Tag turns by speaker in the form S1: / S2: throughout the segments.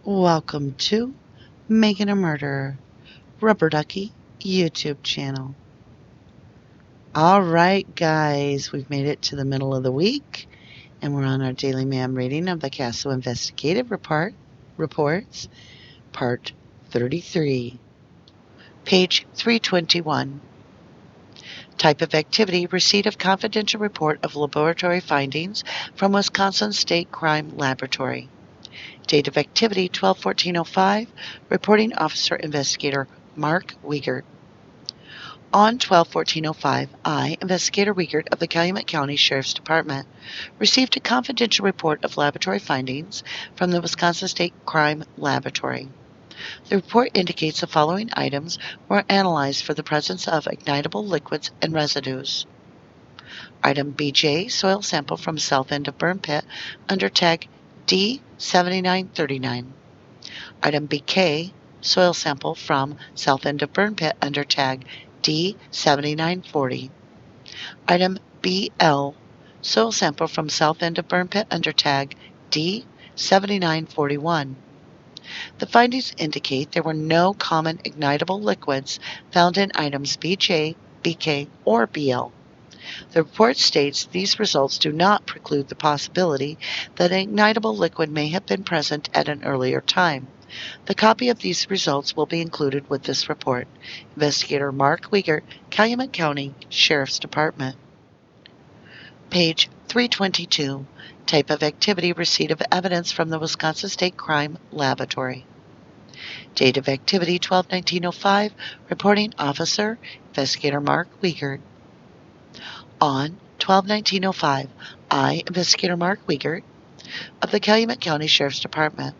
S1: Welcome to Making a Murderer, Rubberducky YouTube channel. All right, guys, we've made it to the middle of the week, and we're on our daily MaM reading of the CASO Investigative Reports, Part 33, page 321. Type of activity: receipt of confidential report of laboratory findings from Wisconsin State Crime Laboratory. Date of activity: 12/14/05. Reporting officer investigator Mark Wiegert. On 12/14/05, I, Investigator Wiegert of the Calumet County Sheriff's Department, received a confidential report of laboratory findings from the Wisconsin State Crime Laboratory. The report indicates the following items were analyzed for the presence of ignitable liquids and residues. Item BJ, soil sample from south end of burn pit under tag D7939. Item BK, soil sample from south end of burn pit under tag D7940. Item BL, soil sample from south end of burn pit under tag D7941. The findings indicate there were no common ignitable liquids found in items BJ, BK, or BL. The report states these results do not preclude the possibility that an ignitable liquid may have been present at an earlier time. The copy of these results will be included with this report. Investigator Mark Wiegert, Calumet County Sheriff's Department. Page 322. Type of activity: receipt of evidence from the Wisconsin State Crime Laboratory. Date of activity: 12/19/05. Reporting officer Investigator Mark Wiegert. On 12/19/05, I, Investigator Mark Wiegert of the Calumet County Sheriff's Department,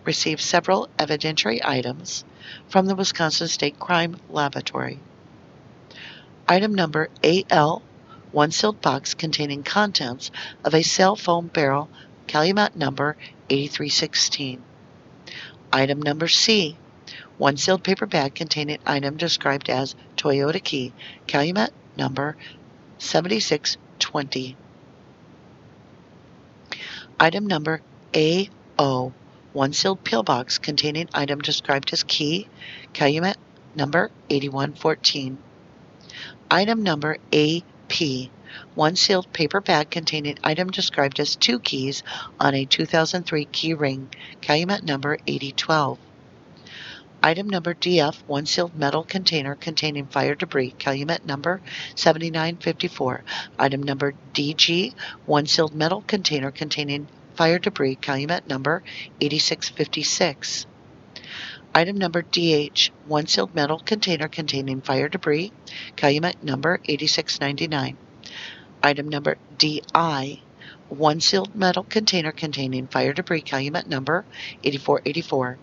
S1: received several evidentiary items from the Wisconsin State Crime Laboratory. Item number AL, one sealed box containing contents of a cell foam barrel, Calumet number 8316. Item number C, one sealed paper bag containing item described as Toyota key, Calumet number 7620. Item number AO, one sealed pillbox containing item described as key, Calumet number 8114. Item number AP, one sealed paper bag containing item described as 2 keys on a 2003 key ring, Calumet number 8012. Item number DF, one sealed metal container containing fire debris, Calumet number 7954. Item number DG, one sealed metal container containing fire debris, Calumet number 8656. Item number DH, one sealed metal container containing fire debris, Calumet number 8699. Item number DI, one sealed metal container containing fire debris, Calumet number 8484.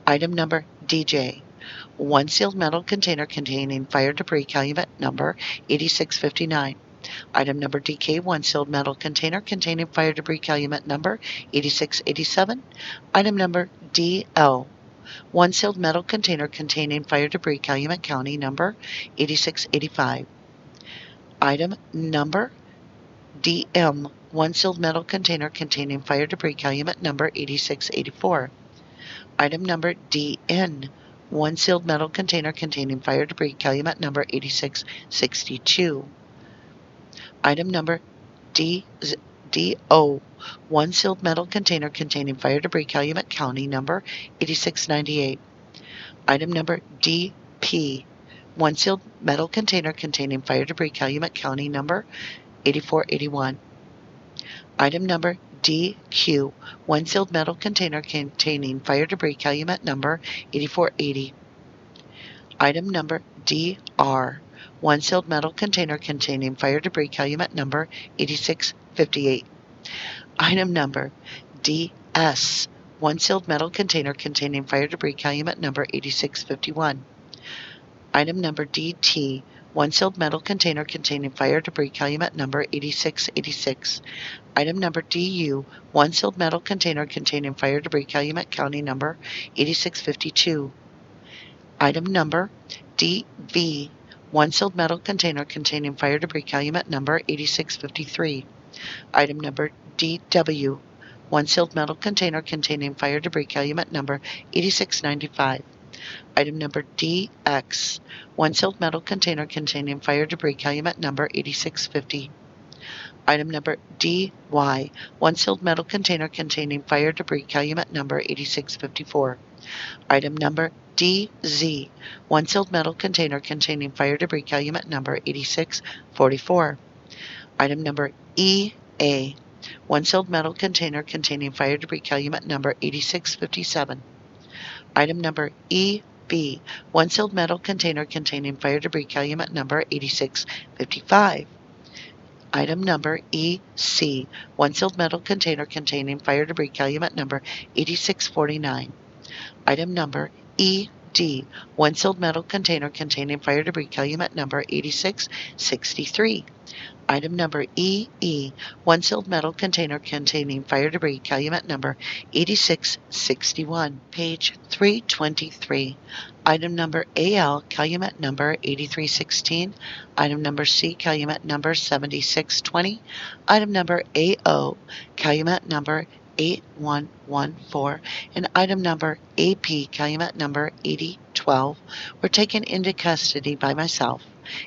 S1: Item number DJ, one sealed metal container containing fire debris, Calumet number 8659. Item number DK, one sealed metal container containing fire debris, Calumet number 8687. Item number DL, one sealed metal container containing fire debris, Calumet County number 8685. Item number DM, one sealed metal container containing fire debris, Calumet number 8684. Item number DN, one sealed metal container containing fire debris, Calumet number 8662. Item number DO, one sealed metal container containing fire debris, Calumet County number 8698. Item number DP, one sealed metal container containing fire debris, Calumet County number 8481. Item number DQ, one sealed metal container containing fire debris, Calumet number 8480. Item number DR, one sealed metal container containing fire debris, Calumet number 8658. Item number DS, one sealed metal container containing fire debris, Calumet number 8651. Item number DT, one sealed metal container containing fire debris, Calumet number 8686. Item number DU, one sealed metal container containing fire debris, Calumet County number 8652. Item number DV, one sealed metal container containing fire debris, Calumet number 8653. Item number DW, one sealed metal container containing fire debris calumet number 8695. Item number DX, one sealed metal container containing fire debris calumet number 8650. Item number DY, one sealed metal container containing fire debris calumet number 8654. Item number DZ, one sealed metal container containing fire debris calumet number 8644. Item number EA, one sealed metal container containing fire debris calumet number 8657. Item number EB, one sealed metal container containing fire debris calumet number 8655. Item number EC, one sealed metal container containing fire debris calumet number 8649. Item number ED, one sealed metal container containing fire debris calumet number 8663. Item number EE, one sealed metal container containing fire debris calumet number 8661. Page 323. Item number AL, calumet number 8316. Item number C, calumet number 7620. Item number AO, calumet number 8114. And item number AP, calumet number 8012, were taken into custody by myself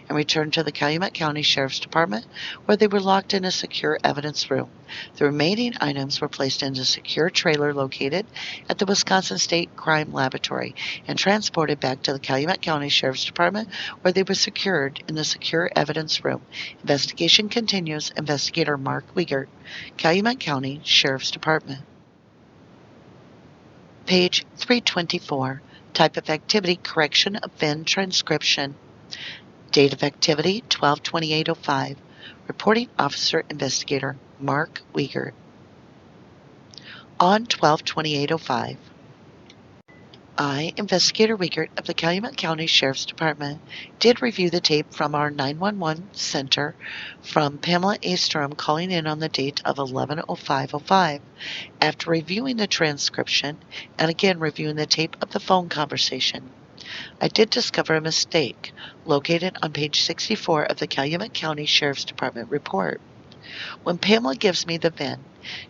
S1: and returned to the Calumet County Sheriff's Department, where they were locked in a secure evidence room. The remaining items were placed in a secure trailer located at the Wisconsin State Crime Laboratory and transported back to the Calumet County Sheriff's Department, where they were secured in the secure evidence room. Investigation continues. Investigator Mark Wiegert, Calumet County Sheriff's Department. Page 324. Type of activity: correction of VIN transcription. Date of activity: 12/28/05. Reporting Officer Investigator Mark Wiegert. On 12/28/05, I, Investigator Wiegert of the Calumet County Sheriff's Department, did review the tape from our 911 center from Pamela A. Sturm calling in on the date of 11/05/05. After reviewing the transcription and again reviewing the tape of the phone conversation, I did discover a mistake located on page 64 of the Calumet County Sheriff's Department report. When Pamela gives me the VIN,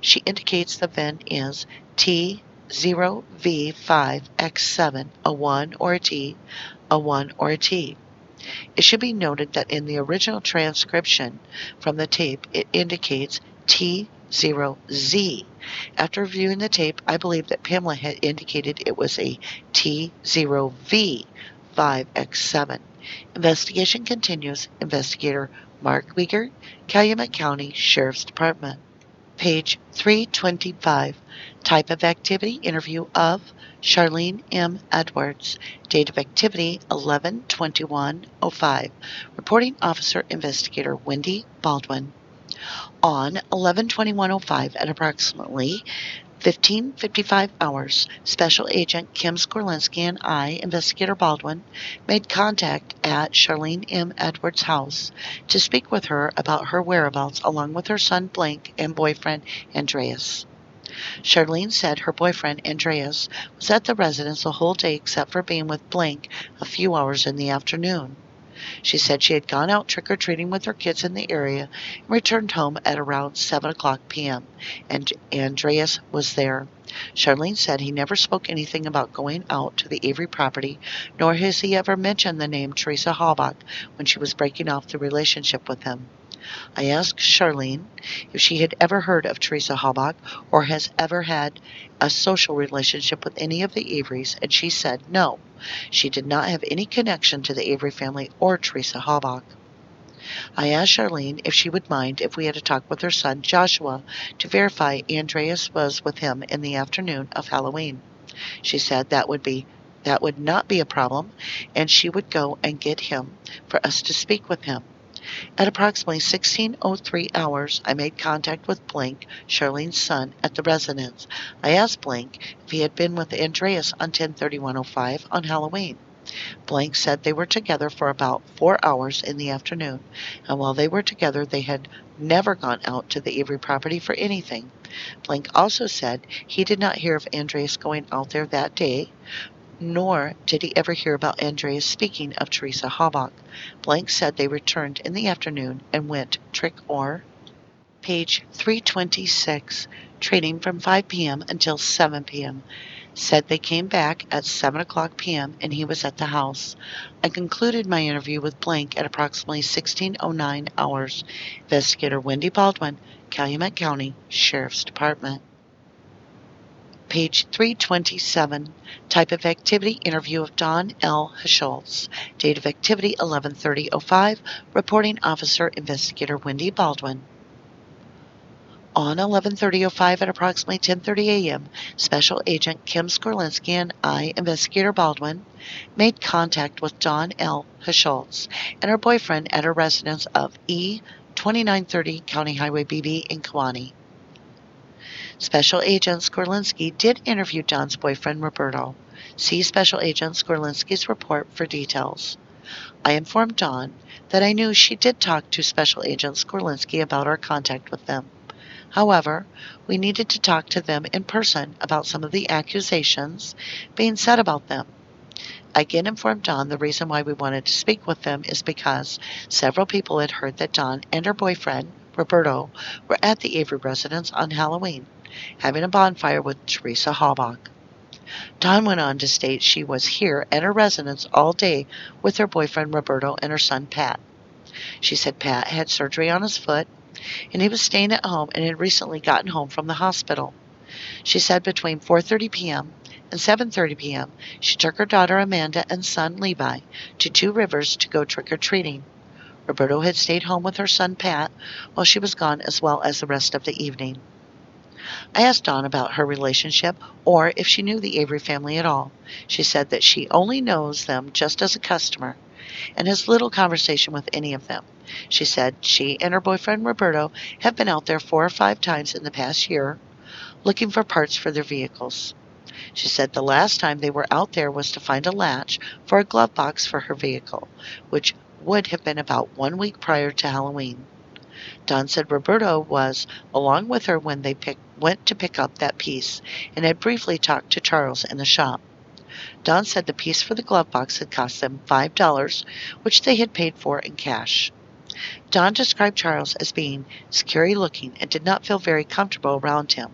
S1: she indicates the VIN is T0V5X7, a 1 or a T, a 1 or a T. It should be noted that in the original transcription from the tape, it indicates T0Z. After reviewing the tape, I believe that Pamela had indicated it was a T0V5X7. Investigation continues. Investigator Mark Wiegert, Calumet County Sheriff's Department. Page 325. Type of activity: interview of Charlene M. Edwards. Date of activity: 11/21/05. Reporting Officer Investigator Wendy Baldwin. On 11/21/05 at approximately 15:55 hours, Special Agent Kim Skorlinski and I, Investigator Baldwin, made contact at Charlene M. Edwards' house to speak with her about her whereabouts along with her son Blake and boyfriend Andreas. Charlene said her boyfriend Andreas was at the residence the whole day except for being with Blake a few hours in the afternoon. She said she had gone out trick-or-treating with her kids in the area and returned home at around 7:00 p.m., and Andreas was there. Charlene said he never spoke anything about going out to the Avery property, nor has he ever mentioned the name Teresa Halbach when she was breaking off the relationship with him. I asked Charlene if she had ever heard of Teresa Halbach or has ever had a social relationship with any of the Averys, and she said no. She did not have any connection to the Avery family or Teresa Halbach. I asked Charlene if she would mind if we had a talk with her son Joshua to verify Andreas was with him in the afternoon of Halloween. She said that would not be a problem, and she would go and get him for us to speak with him. At approximately 16:03 hours, I made contact with Blake, Charlene's son, at the residence. I asked Blake if he had been with Andreas on 10/31/05 on Halloween. Blake said they were together for about 4 hours in the afternoon, and while they were together, they had never gone out to the Avery property for anything. Blake also said he did not hear of Andreas going out there that day, nor did he ever hear about Andreas speaking of Teresa Halbach. Blake said they returned in the afternoon and went trick or Page 326, training from 5 p.m. until 7 p.m. Said they came back at 7 o'clock p.m. and he was at the house. I concluded my interview with blank at approximately 16:09 hours. Investigator Wendy Baldwin, Calumet County Sheriff's Department. Page 327, type of activity, interview of Don L. Schultz. Date of activity 11/30/05, reporting officer investigator Wendy Baldwin. On 11/30/05 at approximately 10:30 a.m., Special Agent Kim Skorlinski and I, Investigator Baldwin, made contact with Dawn L. Schultz and her boyfriend at her residence of E. 2930 County Highway BB in Kewanee. Special Agent Skorlinski did interview Dawn's boyfriend, Roberto. See Special Agent Skorlinski's report for details. I informed Dawn that I knew she did talk to Special Agent Skorlinski about our contact with them. However, we needed to talk to them in person about some of the accusations being said about them. I again informed Dawn the reason why we wanted to speak with them is because several people had heard that Dawn and her boyfriend, Roberto, were at the Avery residence on Halloween, having a bonfire with Teresa Halbach. Dawn went on to state she was here at her residence all day with her boyfriend Roberto and her son Pat. She said Pat had surgery on his foot, and he was staying at home and had recently gotten home from the hospital. She said between 4:30 p.m. and 7:30 p.m. she took her daughter Amanda and son Levi to Two Rivers to go trick-or-treating. Roberto had stayed home with her son Pat while she was gone as well as the rest of the evening. I asked Dawn about her relationship or if she knew the Avery family at all. She said that she only knows them just as a customer and has little conversation with any of them. She said she and her boyfriend Roberto have been out there 4 or 5 times in the past year looking for parts for their vehicles. She said the last time they were out there was to find a latch for a glove box for her vehicle, which would have been about 1 week prior to Halloween. Dawn said Roberto was along with her when they went to pick up that piece and had briefly talked to Charles in the shop. Dawn said the piece for the glove box had cost them $5, which they had paid for in cash. Dawn described Charles as being scary-looking and did not feel very comfortable around him.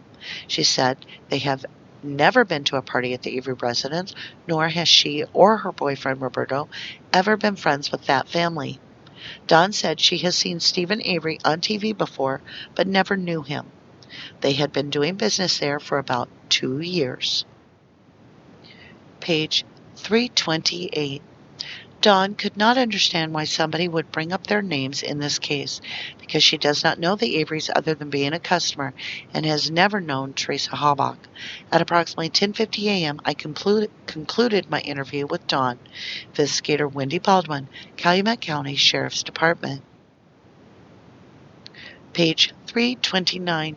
S1: She said they have never been to a party at the Avery residence, nor has she or her boyfriend Roberto ever been friends with that family. Dawn said she has seen Steven Avery on TV before, but never knew him. They had been doing business there for about 2 years. Page 328. Dawn could not understand why somebody would bring up their names in this case, because she does not know the Averys other than being a customer and has never known Teresa Halbach. At approximately 10:50 a.m., I concluded my interview with Dawn, Investigator Wendy Baldwin, Calumet County Sheriff's Department. Page 329.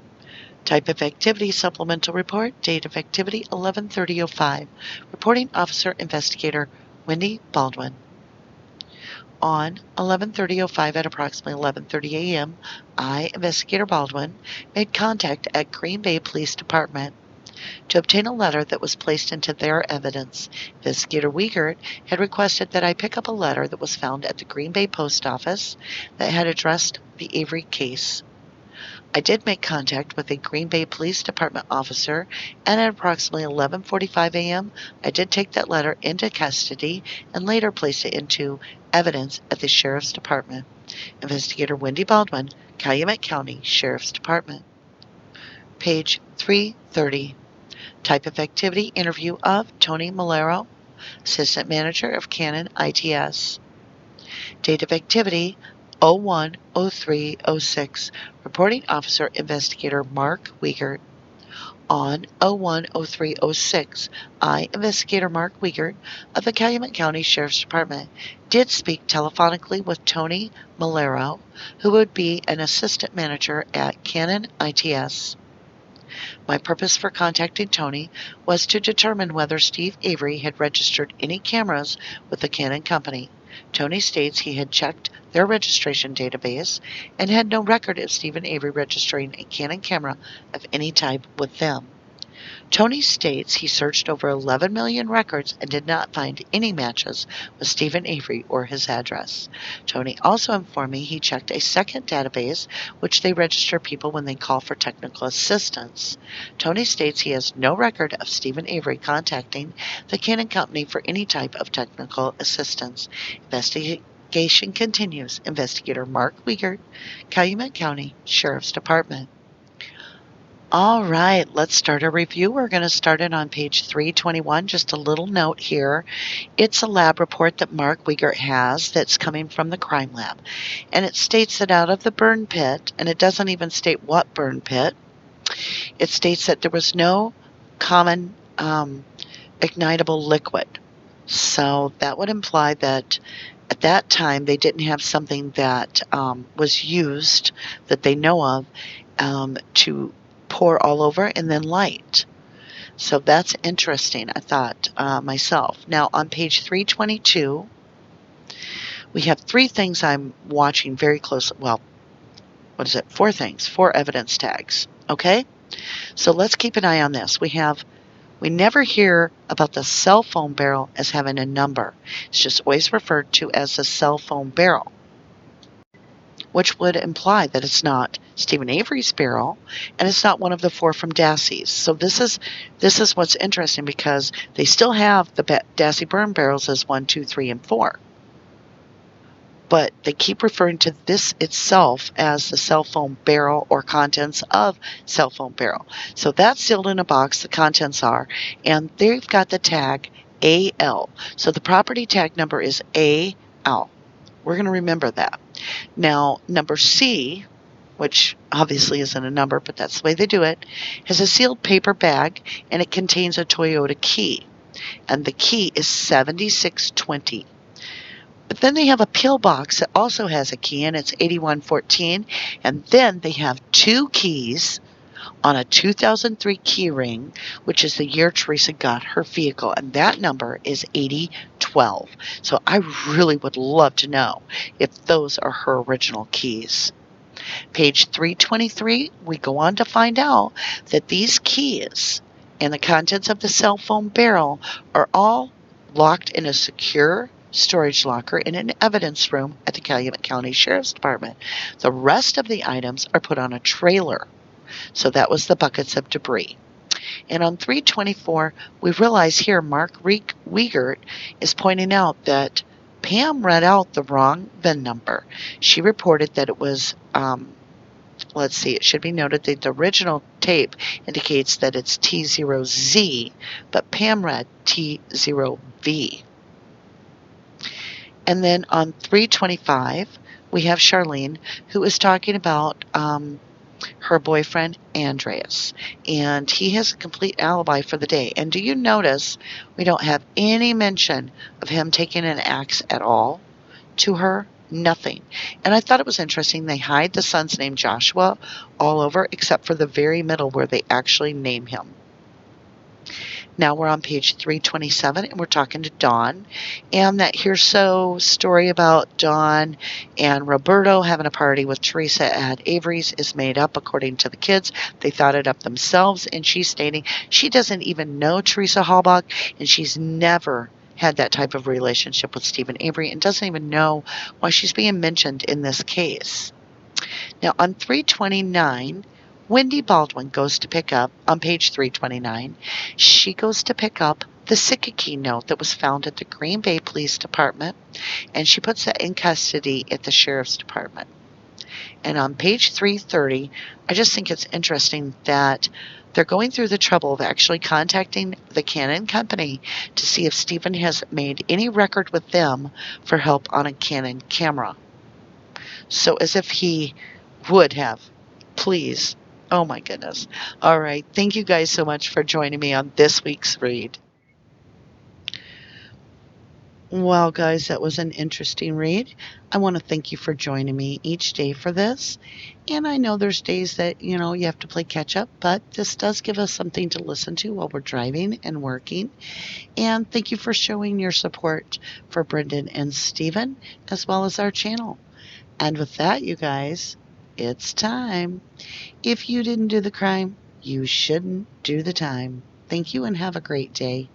S1: Type of activity, supplemental report, date of activity 11/30/05. Reporting officer investigator Wendy Baldwin. On 11/30/05 at approximately 11:30 a.m., I, Investigator Baldwin, made contact at Green Bay Police Department to obtain a letter that was placed into their evidence. Investigator Wiegert had requested that I pick up a letter that was found at the Green Bay Post Office that had addressed the Avery case. I did make contact with a Green Bay Police Department officer, and at approximately 11:45 a.m., I did take that letter into custody and later placed it into evidence at the Sheriff's Department. Investigator Wendy Baldwin, Calumet County Sheriff's Department. Page 330. Type of activity, interview of Tony Malero, Assistant Manager of Canon ITS. Date of activity 01/03/06. Reporting Officer Investigator Mark Wiegert. On 01/03/06, I, Investigator Mark Wiegert of the Calumet County Sheriff's Department, did speak telephonically with Tony Malero, who would be an assistant manager at Canon ITS. My purpose for contacting Tony was to determine whether Steve Avery had registered any cameras with the Canon Company. Tony states he had checked their registration database and had no record of Steven Avery registering a Canon camera of any type with them. Tony states he searched over 11 million records and did not find any matches with Steven Avery or his address. Tony also informed me he checked a second database, which they register people when they call for technical assistance. Tony states he has no record of Steven Avery contacting the Canon Company for any type of technical assistance. Investigation continues. Investigator Mark Wiegert, Calumet County Sheriff's Department. All right, let's start a review. We're going to start it on page 321. Just a little note here. It's a lab report that Mark Wiegert has that's coming from the crime lab. And it states that out of the burn pit, and it doesn't even state what burn pit, it states that there was no common ignitable liquid. So that would imply that at that time they didn't have something that was used that they know of to pour all over and then light. So that's interesting, I thought myself. Now on page 322, we have 3 things I'm watching very closely. Well, what is it? 4 things, 4 evidence tags. Okay? So let's keep an eye on this. We never hear about the cell phone barrel as having a number. It's just always referred to as a cell phone barrel, which would imply that it's not Steven Avery's barrel, and it's not one of the 4 from Dassey's. So this is what's interesting, because they still have the Dassey burn barrels as 1, 2, 3, and 4. But they keep referring to this itself as the cell phone barrel or contents of cell phone barrel. So that's sealed in a box, the contents are, and they've got the tag AL. So the property tag number is AL. We're going to remember that. Now, number C, which obviously isn't a number, but that's the way they do it, has a sealed paper bag, and it contains a Toyota key. And the key is 7620. But then they have a pillbox that also has a key, and it's 8114. And then they have 2 keys on a 2003 key ring, which is the year Teresa got her vehicle, and that number is 8012. So I really would love to know if those are her original keys. Page 323, we go on to find out that these keys and the contents of the cell phone barrel are all locked in a secure storage locker in an evidence room at the Calumet County Sheriff's Department. The rest of the items are put on a trailer. So that was the buckets of debris. And on 324, we realize here Mark Wiegert is pointing out that Pam read out the wrong VIN number. She reported that it was, let's see, it should be noted that the original tape indicates that it's T0Z, but Pam read T0V. And then on 325, we have Charlene, who is talking about her boyfriend, Andreas. And he has a complete alibi for the day. And do you notice we don't have any mention of him taking an axe at all to her? Nothing. And I thought it was interesting. They hide the son's name, Joshua, all over, except for the very middle where they actually name him. Now we're on page 327, and we're talking to Dawn. And that hearsay story about Dawn and Roberto having a party with Teresa at Avery's is made up, according to the kids. They thought it up themselves, and she's stating she doesn't even know Teresa Halbach, and she's never had that type of relationship with Steven Avery, and doesn't even know why she's being mentioned in this case. Now on 329, Wendy Baldwin goes to pick up, on page 329, she goes to pick up the Sikaki note that was found at the Green Bay Police Department, and she puts that in custody at the Sheriff's Department. And on page 330, I just think it's interesting that they're going through the trouble of actually contacting the Canon Company to see if Steven has made any record with them for help on a Canon camera. So as if he would have. Please. Oh my goodness. All right. Thank you guys so much for joining me on this week's read. Well, guys, that was an interesting read. I want to thank you for joining me each day for this. And I know there's days that, you have to play catch up, but this does give us something to listen to while we're driving and working. And thank you for showing your support for Brendan and Steven, as well as our channel. And with that, you guys, it's time. If you didn't do the crime, you shouldn't do the time. Thank you and have a great day.